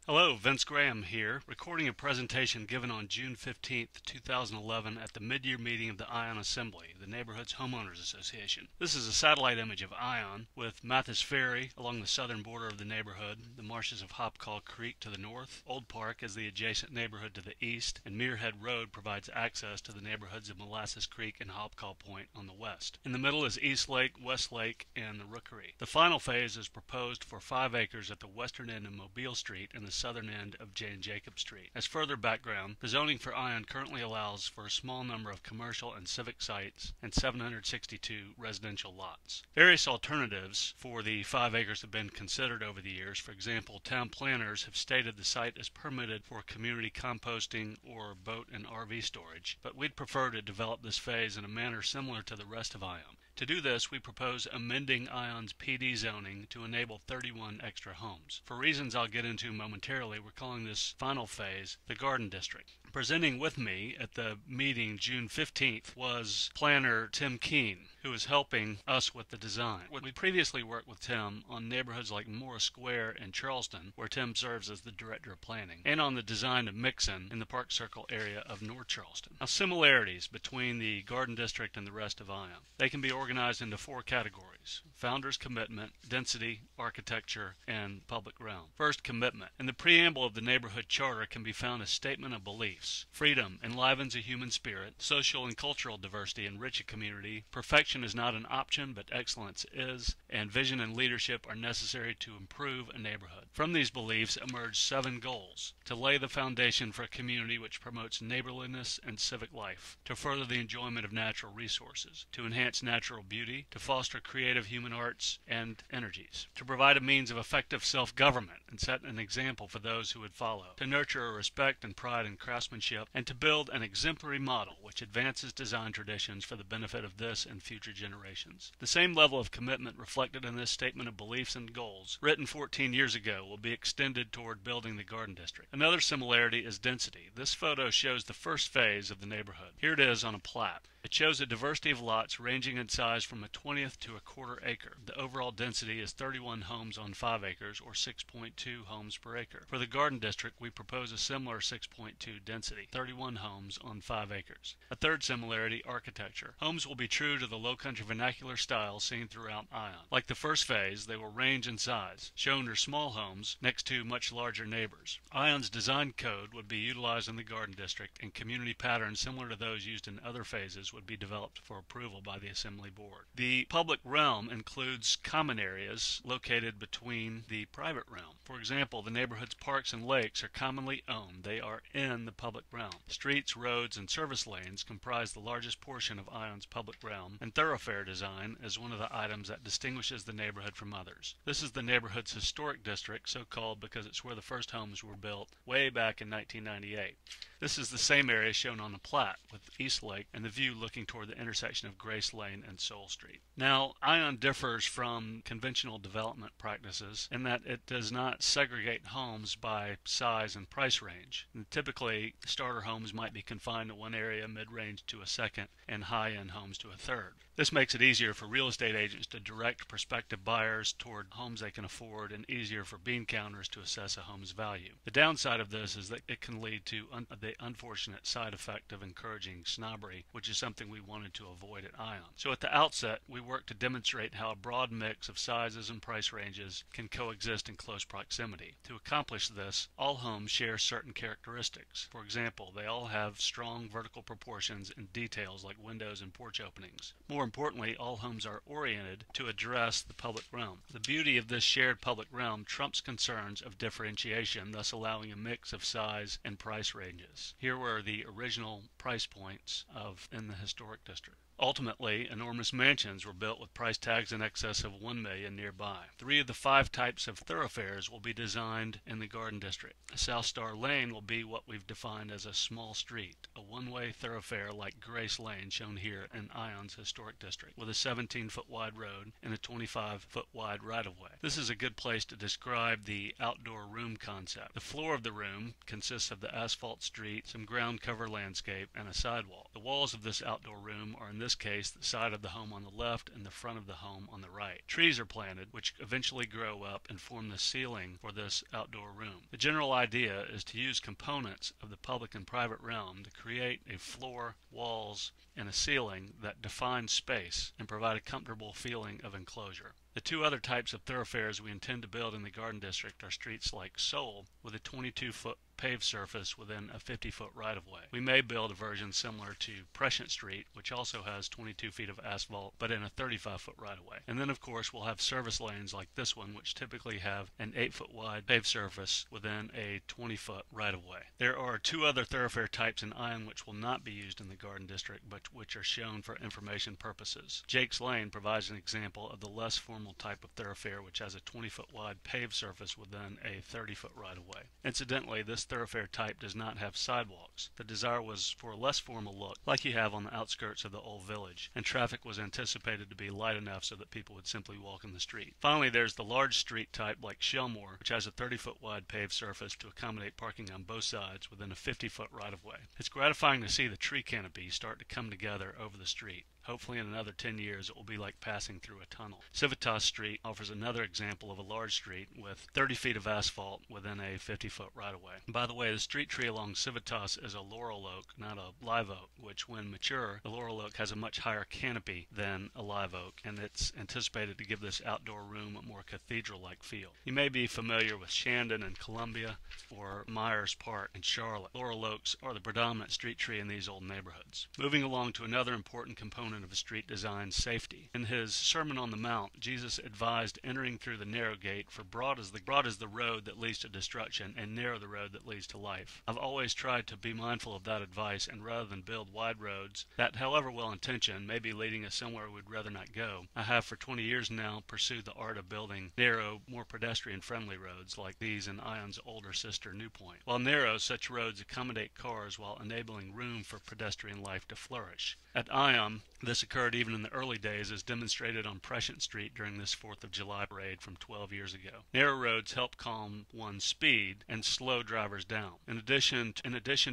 Hello, Vince Graham here, recording a presentation given on June 15th, 2011 at the mid-year meeting of the Ion Assembly, the neighborhood's homeowners association. This is a satellite image of Ion with Mathis Ferry along the southern border of the neighborhood, the marshes of Hopcaw Creek to the north, Old Park is the adjacent neighborhood to the east, and Muirhead Road provides access to the neighborhoods of Molasses Creek and Hopcaw Point on the west. In the middle is East Lake, West Lake, and the Rookery. The final phase is proposed for 5 acres at the western end of Mobile Street and the southern end of Jane Jacob Street. As further background, the zoning for Ion currently allows for a small number of commercial and civic sites and 762 residential lots. Various alternatives for the 5 acres have been considered over the years. For example, town planners have stated the site is permitted for community composting or boat and RV storage, but we'd prefer to develop this phase in a manner similar to the rest of Ion. To do this, we propose amending Ion's PD zoning to enable 31 extra homes. For reasons I'll get into momentarily, we're calling this final phase the Garden District. Presenting with me at the meeting June 15th was planner Tim Keene, who is helping us with the design. We previously worked with Tim on neighborhoods like Morris Square and Charleston, where Tim serves as the director of planning, and on the design of Mixon in the Park Circle area of North Charleston. Now, similarities between the Garden District and the rest of Ion. They can be organized into 4 categories: founder's commitment, density, architecture, and public realm. First, commitment. In the preamble of the neighborhood charter can be found a statement of beliefs. Freedom enlivens a human spirit. Social and cultural diversity enrich a community. Perfection is not an option, but excellence is. And vision and leadership are necessary to improve a neighborhood. From these beliefs emerge 7 goals: to lay the foundation for a community which promotes neighborliness and civic life, to further the enjoyment of natural resources, to enhance natural beauty, to foster creative human arts and energies, to provide a means of effective self-government and set an example for those who would follow, to nurture a respect and pride in craftsmanship, and to build an exemplary model which advances design traditions for the benefit of this and future generations. The same level of commitment reflected in this statement of beliefs and goals, written 14 years ago, will be extended toward building the Garden District. Another similarity is density. This photo shows the first phase of the neighborhood. Here it is on a plat. It shows a diversity of lots ranging in size from a 1/20th to a 1/4 acre. The overall density is 31 homes on 5 acres, or 6.2 homes per acre. For the Garden District, we propose a similar 6.2 density, 31 homes on 5 acres. A third similarity, architecture. Homes will be true to the Low Country vernacular style seen throughout Ion. Like the first phase, they will range in size. Shown are small homes next to much larger neighbors. Ion's design code would be utilized in the Garden District, and community patterns similar to those used in other phases would be developed for approval by the Assembly Board. The public realm includes common areas located between the private realm. For example, the neighborhood's parks and lakes are commonly owned. They are in the public realm. Streets, roads, and service lanes comprise the largest portion of Ion's public realm, and thoroughfare design is one of the items that distinguishes the neighborhood from others. This is the neighborhood's historic district, so called because it's where the first homes were built way back in 1998. This is the same area shown on the plat, with East Lake and the view looking toward the intersection of Grace Lane and Soul Street. Now, Ion differs from conventional development practices in that it does not segregate homes by size and price range. And typically, starter homes might be confined to one area, mid-range to a second, and high-end homes to a third. This makes it easier for real estate agents to direct prospective buyers toward homes they can afford, and easier for bean counters to assess a home's value. The downside of this is that it can lead to the unfortunate side effect of encouraging snobbery, which is something we wanted to avoid at Ion. So at the outset, we worked to demonstrate how a broad mix of sizes and price ranges can coexist in close proximity. To accomplish this, all homes share certain characteristics. For example, they all have strong vertical proportions and details like windows and porch openings. More importantly, all homes are oriented to address the public realm. The beauty of this shared public realm trumps concerns of differentiation, thus allowing a mix of size and price ranges. Here were the original price points in the historic district. Ultimately, enormous mansions were built with price tags in excess of $1 million nearby. 3 of the 5 types of thoroughfares will be designed in the Garden District. South Star Lane will be what we've defined as a small street, a one-way thoroughfare like Grace Lane shown here in Ion's historic district, with a 17-foot wide road and a 25-foot wide right-of-way. This is a good place to describe the outdoor room concept. The floor of the room consists of the asphalt street, some ground cover landscape, and a sidewalk. The walls of this outdoor room are in this this case the side of the home on the left and the front of the home on the right. Trees are planted, which eventually grow up and form the ceiling for this outdoor room. The general idea is to use components of the public and private realm to create a floor, walls, and a ceiling that define space and provide a comfortable feeling of enclosure. The two other types of thoroughfares we intend to build in the Garden District are streets like Seoul, with a 22-foot paved surface within a 50-foot right-of-way. We may build a version similar to Prescient Street, which also has 22 feet of asphalt, but in a 35-foot right-of-way. And then, of course, we'll have service lanes like this one, which typically have an 8-foot wide paved surface within a 20-foot right-of-way. There are two other thoroughfare types in Ion which will not be used in the Garden District, but which are shown for information purposes. Jake's Lane provides an example of the less formal type of thoroughfare, which has a 20-foot wide paved surface within a 30-foot right-of-way. Incidentally, this thoroughfare type does not have sidewalks. The desire was for a less formal look, like you have on the outskirts of the old village, and traffic was anticipated to be light enough so that people would simply walk in the street. Finally, there's the large street type like Shellmore, which has a 30-foot wide paved surface to accommodate parking on both sides within a 50-foot right-of-way. It's gratifying to see the tree canopy start to come together over the street. Hopefully in another 10 years it will be like passing through a tunnel. Civitas Street offers another example of a large street with 30 feet of asphalt within a 50-foot right-of-way. By the way, the street tree along Civitas is a laurel oak, not a live oak, which when mature, the laurel oak has a much higher canopy than a live oak, and it's anticipated to give this outdoor room a more cathedral-like feel. You may be familiar with Shandon and Columbia or Myers Park in Charlotte. Laurel oaks are the predominant street tree in these old neighborhoods. Moving along to another important component of a street design, safety. In his Sermon on the Mount, Jesus advised entering through the narrow gate, for broad is the road that leads to destruction, and narrow the road that leads to life. I've always tried to be mindful of that advice, and rather than build wide roads that, however well-intentioned, may be leading us somewhere we'd rather not go, I have for 20 years now pursued the art of building narrow, more pedestrian-friendly roads like these in Ion's older sister, New Point. While narrow, such roads accommodate cars while enabling room for pedestrian life to flourish. At Ion, this occurred even in the early days, as demonstrated on Prescient Street during this 4th of July parade from 12 years ago. Narrow roads help calm one's speed and slow drivers down. In addition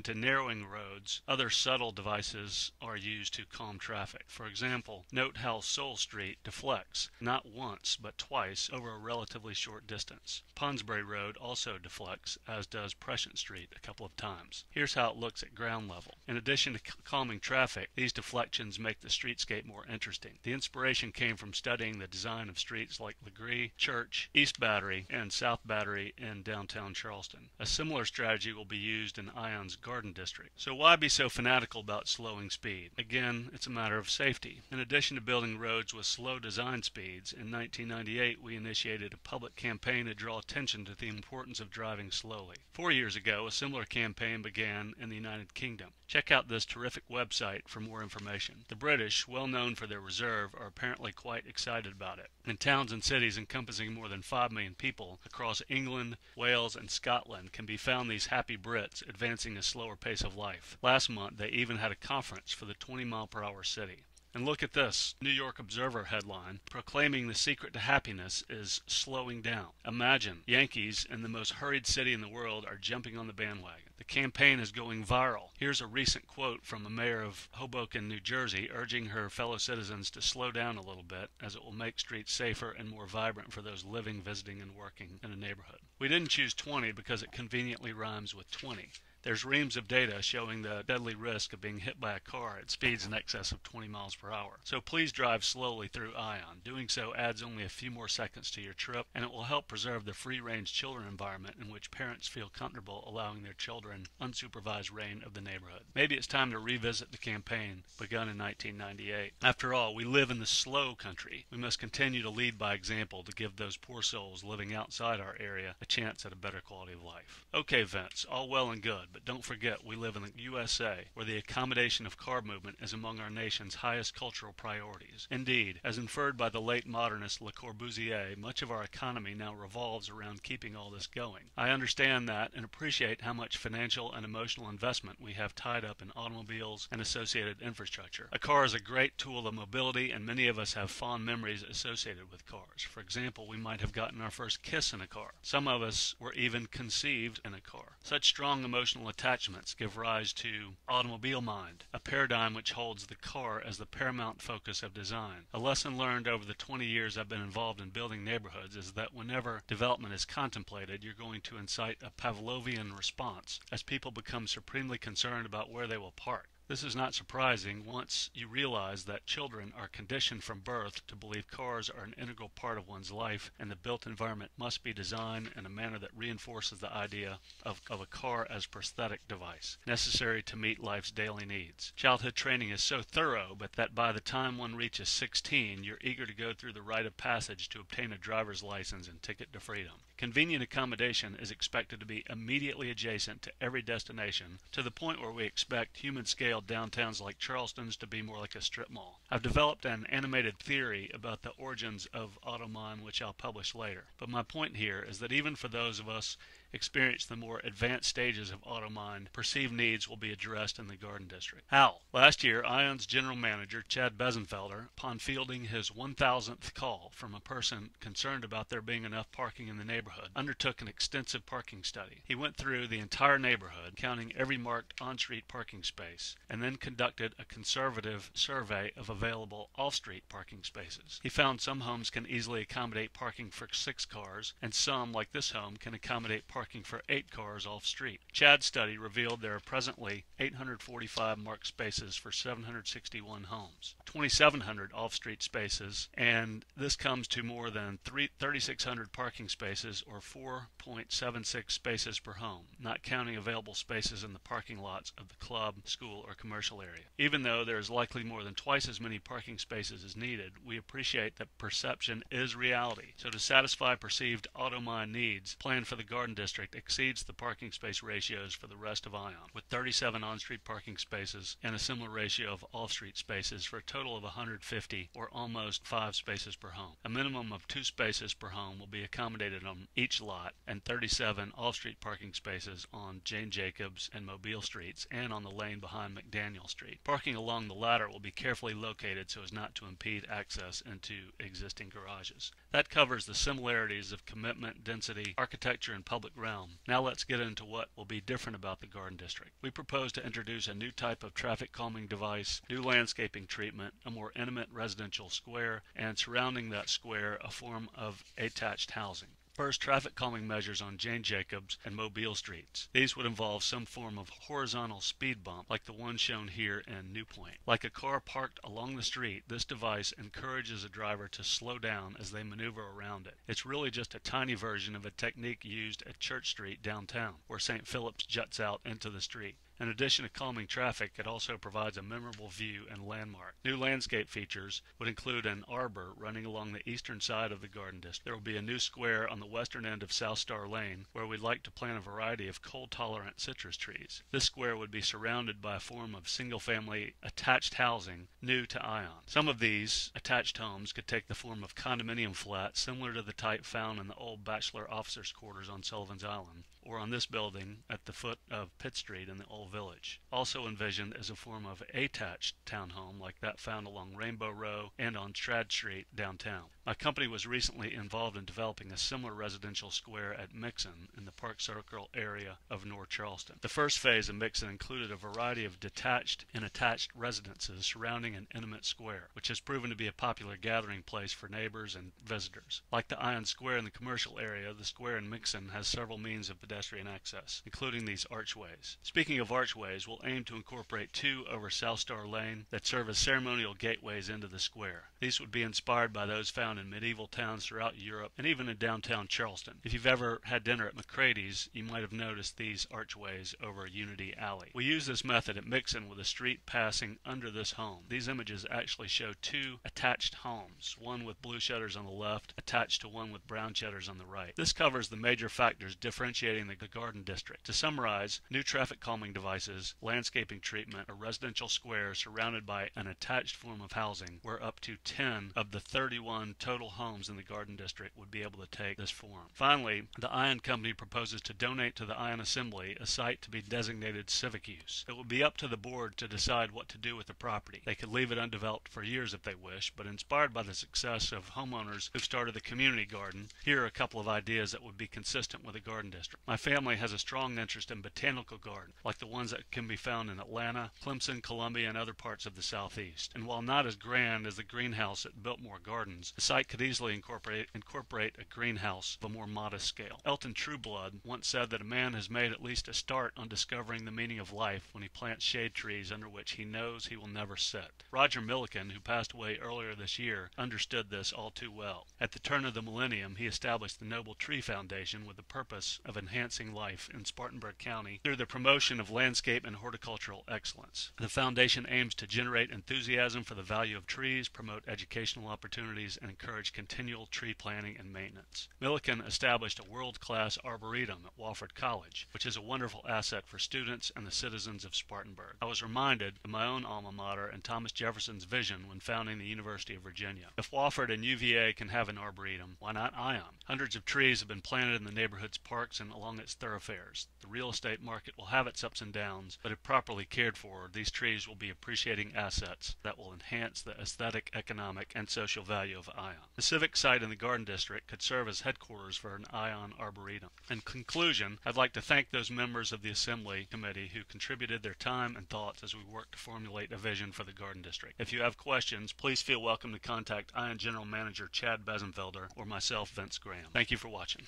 to narrowing roads, other subtle devices are used to calm traffic. For example, note how Seoul Street deflects, not once but twice, over a relatively short distance. Ponsbury Road also deflects, as does Prescient Street a couple of times. Here's how it looks at ground level. In addition to calming traffic, these deflections make the streetscape more interesting. The inspiration came from studying the design of streets like Legree, Church, East Battery, and South Battery in downtown Charleston. A similar strategy will be used in Ion's Garden District. So why be so fanatical about slowing speed? Again, it's a matter of safety. In addition to building roads with slow design speeds, in 1998 we initiated a public campaign to draw attention to the importance of driving slowly. 4 years ago, a similar campaign began in the United Kingdom. Check out this terrific website for more information. The British, well known for their reserve, are apparently quite excited about it. In towns and cities encompassing more than 5 million people across England, Wales, and Scotland can be found these happy Brits advancing a slower pace of life. Last month, they even had a conference for the 20-mile-per-hour city. And look at this New York Observer headline proclaiming the secret to happiness is slowing down. Imagine, Yankees in the most hurried city in the world are jumping on the bandwagon. The campaign is going viral. Here's a recent quote from a mayor of Hoboken, New Jersey, urging her fellow citizens to slow down a little bit, as it will make streets safer and more vibrant for those living, visiting, and working in a neighborhood. We didn't choose 20 because it conveniently rhymes with 20. There's reams of data showing the deadly risk of being hit by a car at speeds in excess of 20 miles per hour. So please drive slowly through Ion. Doing so adds only a few more seconds to your trip, and it will help preserve the free-range children environment in which parents feel comfortable allowing their children unsupervised reign of the neighborhood. Maybe it's time to revisit the campaign begun in 1998. After all, we live in the slow country. We must continue to lead by example to give those poor souls living outside our area a chance at a better quality of life. Okay, Vince, all well and good. But don't forget, we live in the USA, where the accommodation of car movement is among our nation's highest cultural priorities. Indeed, as inferred by the late modernist Le Corbusier, much of our economy now revolves around keeping all this going. I understand that and appreciate how much financial and emotional investment we have tied up in automobiles and associated infrastructure. A car is a great tool of mobility, and many of us have fond memories associated with cars. For example, we might have gotten our first kiss in a car. Some of us were even conceived in a car. Such strong emotional emotional attachments give rise to automobile mind, a paradigm which holds the car as the paramount focus of design. A lesson learned over the 20 years I've been involved in building neighborhoods is that whenever development is contemplated, you're going to incite a Pavlovian response as people become supremely concerned about where they will park. This is not surprising once you realize that children are conditioned from birth to believe cars are an integral part of one's life, and the built environment must be designed in a manner that reinforces the idea of a car as prosthetic device, necessary to meet life's daily needs. Childhood training is so thorough, but that by the time one reaches 16, you're eager to go through the rite of passage to obtain a driver's license and ticket to freedom. Convenient accommodation is expected to be immediately adjacent to every destination, to the point where we expect human-scale downtowns like Charleston's to be more like a strip mall. I've developed an animated theory about the origins of automime, which I'll publish later. But my point here is that even for those of us experience the more advanced stages of automime, perceived needs will be addressed in the Garden District. How? Last year, ION's general manager, Chad Besenfelder, upon fielding his 1,000th call from a person concerned about there being enough parking in the neighborhood, undertook an extensive parking study. He went through the entire neighborhood, counting every marked on-street parking space, and then conducted a conservative survey of available off-street parking spaces. He found some homes can easily accommodate parking for 6 cars, and some, like this home, can accommodate parking for 8 cars off-street. Chad's study revealed there are presently 845 marked spaces for 761 homes, 2,700 off-street spaces, and this comes to more than 3,600 parking spaces, or 4.76 spaces per home, not counting available spaces in the parking lots of the club, school, or commercial area. Even though there is likely more than twice as many parking spaces as needed, we appreciate that perception is reality. So to satisfy perceived automime needs, plan for the Garden District exceeds the parking space ratios for the rest of ION, with 37 on-street parking spaces and a similar ratio of off-street spaces for a total of 150, or almost 5 spaces per home. A minimum of 2 spaces per home will be accommodated on each lot, and 37 off-street parking spaces on Jane Jacobs and Mobile Streets and on the lane behind McDaniel Street. Parking along the latter will be carefully located so as not to impede access into existing garages. That covers the similarities of commitment, density, architecture, and public realm. Now let's get into what will be different about the Garden District. We propose to introduce a new type of traffic calming device, new landscaping treatment, a more intimate residential square, and surrounding that square a form of attached housing. First, traffic calming measures on Jane Jacobs and Mobile Streets. These would involve some form of horizontal speed bump like the one shown here in New Point. Like a car parked along the street, this device encourages a driver to slow down as they maneuver around it. It's really just a tiny version of a technique used at Church Street downtown, where St. Philip's juts out into the street. In addition to calming traffic, it also provides a memorable view and landmark. New landscape features would include an arbor running along the eastern side of the Garden District. There will be a new square on the western end of South Star Lane where we'd like to plant a variety of cold-tolerant citrus trees. This square would be surrounded by a form of single-family attached housing new to ION. Some of these attached homes could take the form of condominium flats similar to the type found in the old bachelor officers' quarters on Sullivan's Island, or on this building at the foot of Pitt Street in the Old Village. Also envisioned as a form of attached townhome like that found along Rainbow Row and on Strad Street downtown. My company was recently involved in developing a similar residential square at Mixon in the Park Circle area of North Charleston. The first phase of Mixon included a variety of detached and attached residences surrounding an intimate square, which has proven to be a popular gathering place for neighbors and visitors. Like the Ion Square in the commercial area, the square in Mixon has several means of pedestrian access, including these archways. Speaking of archways, we'll aim to incorporate 2 over South Star Lane that serve as ceremonial gateways into the square. These would be inspired by those found in medieval towns throughout Europe and even in downtown Charleston. If you've ever had dinner at McCrady's, you might have noticed these archways over Unity Alley. We use this method at Mixon with a street passing under this home. These images actually show 2 attached homes, one with blue shutters on the left attached to one with brown shutters on the right. This covers the major factors differentiating the Garden District. To summarize, new traffic calming devices, landscaping treatment, a residential square surrounded by an attached form of housing where up to 10 of the 31 total homes in the Garden District would be able to take this form. Finally, the Ion Company proposes to donate to the Ion Assembly a site to be designated civic use. It will be up to the board to decide what to do with the property. They could leave it undeveloped for years if they wish, but inspired by the success of homeowners who've started the community garden, here are a couple of ideas that would be consistent with the Garden District. My My family has a strong interest in botanical gardens, like the ones that can be found in Atlanta, Clemson, Columbia, and other parts of the Southeast. And while not as grand as the greenhouse at Biltmore Gardens, the site could easily incorporate a greenhouse of a more modest scale. Elton Trueblood once said that a man has made at least a start on discovering the meaning of life when he plants shade trees under which he knows he will never sit. Roger Millikan, who passed away earlier this year, understood this all too well. At the turn of the millennium, he established the Noble Tree Foundation with the purpose of enhancing life in Spartanburg County through the promotion of landscape and horticultural excellence. The foundation aims to generate enthusiasm for the value of trees, promote educational opportunities, and encourage continual tree planting and maintenance. Millikan established a world-class arboretum at Wofford College, which is a wonderful asset for students and the citizens of Spartanburg. I was reminded of my own alma mater and Thomas Jefferson's vision when founding the University of Virginia. If Wofford and UVA can have an arboretum, why not Ion? Hundreds of trees have been planted in the neighborhood's parks and along its thoroughfares. The real estate market will have its ups and downs, but if properly cared for, these trees will be appreciating assets that will enhance the aesthetic, economic, and social value of Ion. The Civic site in the Garden District could serve as headquarters for an Ion Arboretum. In conclusion, I'd like to thank those members of the Assembly Committee who contributed their time and thoughts as we worked to formulate a vision for the Garden District. If you have questions, please feel welcome to contact Ion General Manager Chad Besenfelder or myself, Vince Graham. Thank you for watching.